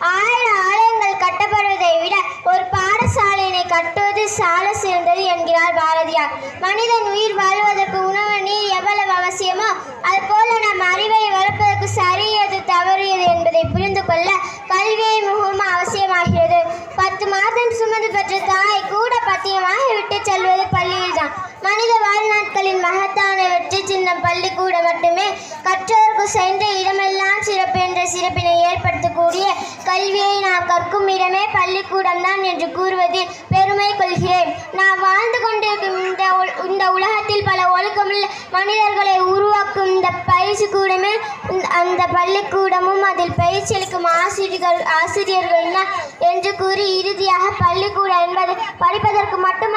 1000 ஆலயங்கள் கட்டப்படுவதை விட ஒரு பாடசாலையினை கட்டுவது சால சிறந்தது என்கிறார் பாரதியார். மனிதன் உயிர் வாழ்வதற்கு உணவு நீர் எவ்வளவு அவசியமோ அதுபோல நம் அறிவை வளர்ப்பதற்கு சரியது தவறியது என்பதை புரிந்து கொள்ள கல்வியை மிகவும் அவசியமாகிறது. 10 மாதம் சுமந்து பெற்ற தாய் கூட பத்தியமாக விட்டு செல்வது பள்ளியில்தான். மனித வாழ்நாட்களின் மகத்தான வெற்றி சின்னம் பள்ளிக்கூட மட்டுமே. கற்றோருக்கு சென்ற இடமெல்லாம் சிறப்பு என்ற சிறப்பினை ஏற்படுத்தக்கூடிய கல்வியை நாம் கற்கும் இடமே பள்ளிக்கூடம் தான் என்று கூறுவதில் பெருமை கொள்கிறேன். நாம் வாழ்ந்து கொண்டிருக்கும் இந்த உலகத்தில் பல ஒழுக்கமுள்ள மனிதர்களை உருவாக்கும் இந்த பயிற்சி கூடமே அந்த பள்ளிக்கூடமும் அதில் பயிற்சி அளிக்கும் ஆசிரியர்கள் தான் என்று கூறி இறுதியாக பள்ளிக்கூடம் என்பது படிப்பதற்கு மட்டும்